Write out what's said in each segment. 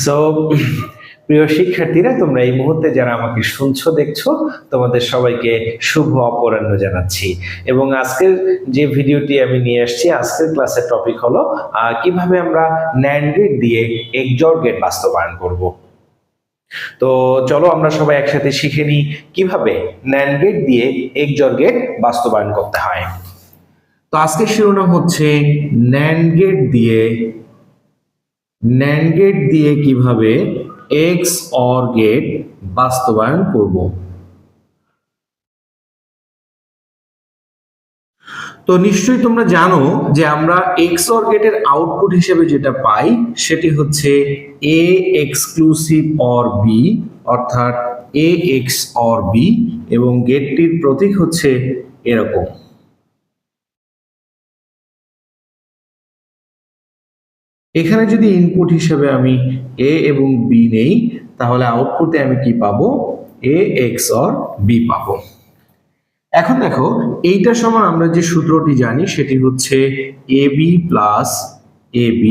So প্রিয় শিক্ষার্থীরা, তোমরা এই মুহূর্তে যারা আমাকে শুনছো দেখছো, তোমাদের সবাইকে শুভ অপরাহ্ন জানাচ্ছি। এবং আজকের যে ভিডিওটি আমি নিয়ে আসছি, আজকের ক্লাসের টপিক হলো কিভাবে আমরা NAND গেট দিয়ে XOR গেট বাস্তবায়ন করব। তো চলো আমরা সবাই একসাথে শিখে নিই কিভাবে NAND গেট দিয়ে XOR গেট বাস্তবায়ন করতে হয়। তো আজকের শিরোনাম হচ্ছে NAND গেট দিয়ে কিভাবে XOR গেট বাস্তবায়ন করব। তো নিশ্চয়ই তোমরা জানো যে আমরা XOR গেটের আউটপুট হিসেবে যেটা পাই সেটি হচ্ছে A এক্সক্লুসিভ অর B, অর্থাৎ A XOR B, এবং গেটটির প্রতীক হচ্ছে এরকম। এখানে যদি ইনপুট হিসেবে আমি A এবং B নেই, তাহলে আউটপুটে আমি কি পাবো? A XOR B পাবো। এখন দেখো, এইটার সমান আমরা যে সূত্রটি জানি সেটি হচ্ছে AB প্লাস AB,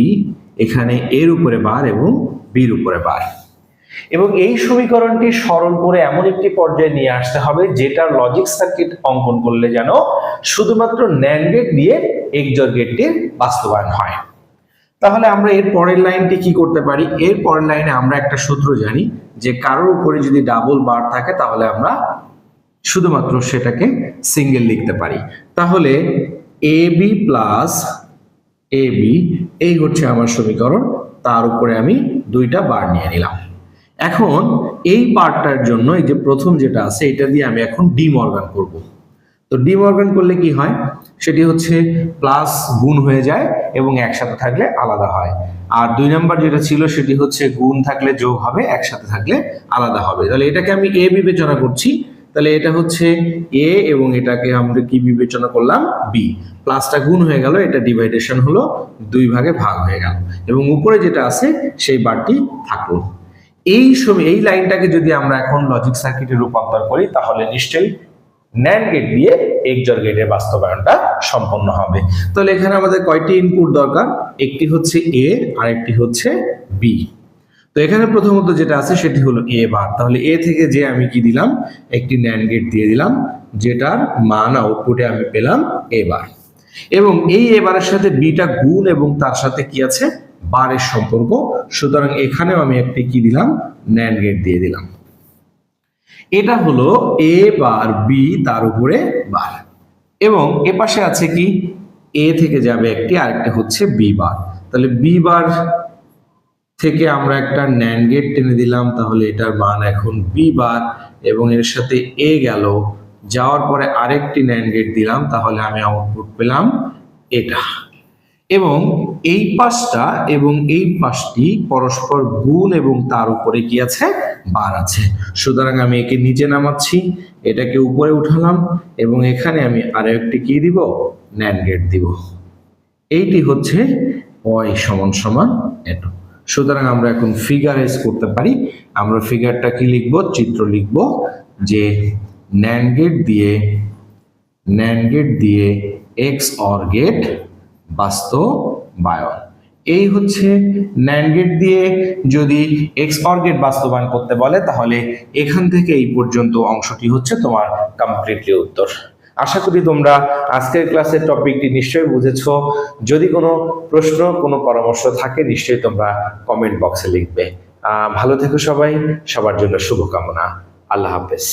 এখানে এর উপরে বার এবং বির উপরে বার। এবং এই সমীকরণটি সরল করে এমন একটি পর্যায়ে নিয়ে আসতে হবে যেটার লজিক সার্কিট অঙ্কন করলে যেন শুধুমাত্র NAND গেট দিয়ে XOR গেটটির বাস্তবায়ন হয়। তাহলে আমরা এর পরের লাইনটি কি করতে পারি? এর পরের লাইনে আমরা একটা সূত্র জানি যে কারোর উপরে যদি ডাবল বার থাকে তাহলে আমরা শুধুমাত্র সেটাকে সিঙ্গেল লিখতে পারি। তাহলে AB প্লাস AB, এই হচ্ছে আমার সমীকরণ, তার উপরে আমি দুইটা বার নিয়ে নিলাম। এখন এই বারটার জন্য এই যে প্রথম যেটা আছে এটা দিয়ে আমি এখন ডিমর্গান করব। তো ডিমর্গান করলে কি হয়? সেটি হচ্ছে প্লাস গুণ হয়ে যায় এবং একসাথে থাকলে আলাদা হয়। আর 2 নাম্বার যেটা ছিল সেটি হচ্ছে গুণ থাকলে যোগ হবে, একসাথে থাকলে আলাদা হবে। তাহলে এটাকে আমি A বিবেচনা করছি, তাহলে এটা হচ্ছে A এবং এটাকে আমরা কি বিবেচনা করলাম? B। প্লাসটা গুণ হয়ে গেল, এটা ডিভাইডেশন হলো, 2 ভাগে ভাগ হয়ে গেল এবং উপরে যেটা আছে সেই বারটি থাকলো। এই লাইনটাকে যদি আমরা এখন লজিক সার্কিটে রূপান্তর করি তাহলে নিশ্চয়ই NAND গেট দিয়ে XOR গেটের বাস্তবায়নটা সম্পন্ন হবে। তাহলে এখানে আমাদের কয়টি ইনপুট দরকার? একটি হচ্ছে A আর একটি হচ্ছে B। তো এখানে প্রথমত যেটা আছে সেটি হলো A বার। তাহলে A থেকে যে আমি কি দিলাম? একটি NAND গেট দিয়ে দিলাম, যেটার মান আউটপুটে আমি পেলাম A বার। এবং এই A বারের সাথে Bটা গুণ এবং তার সাথে কি আছে? বারের সম্পর্ক। সুতরাং এখানেও আমি একটি কি দিলাম? NAND গেট দিয়ে দিলাম। এটা হলো A বার B, তার উপরে বার। এবং এ পাশে আছে কি? A থেকে যাবে একটি, আরেকটা হচ্ছে B বার। তাহলে B বার থেকে আমরা একটা NAND গেট টেনে দিলাম, তাহলে এটার মান এখন B বার এবং এর সাথে A গেল, যাওয়ার পরে আরেকটি NAND গেট দিলাম, তাহলে আমি আউটপুট পেলাম এটা। এবং এই পাশটা এবং এই পাশটি পরস্পর গুণ এবং তার উপরে কি আছে? বার আছে। সুতরাং আমি একে নিচে নামাচ্ছি, এটাকে উপরে উঠালাম এবং এখানে আমি আরো একটি কি দিব? NAND গেট দিব। এইটি হচ্ছে y সমান সমান এত। সুতরাং আমরা এখন ফিগারাইজ করতে পারি। আমরা ফিগারটা কি লিখব? চিত্র লিখব যে NAND গেট দিয়ে XOR গেট বাস্তবায়ন। এই হচ্ছে NAND গেট দিয়ে যদি XOR গেট বাস্তবায়ন করতে বলে তাহলে এখান থেকে এই পর্যন্ত অংশটি হচ্ছে তোমার কমপ্লিটলি উত্তর। আশা করি তোমরা আজকের ক্লাসের টপিকটি নিশ্চয়ই বুঝেছো। যদি কোনো প্রশ্ন, কোনো পরামর্শ থাকে নিশ্চয়ই তোমরা কমেন্ট বক্সে লিখবে। ভালো থেকো সবাই, সবার জন্য শুভকামনা। আল্লাহ হাফেজ।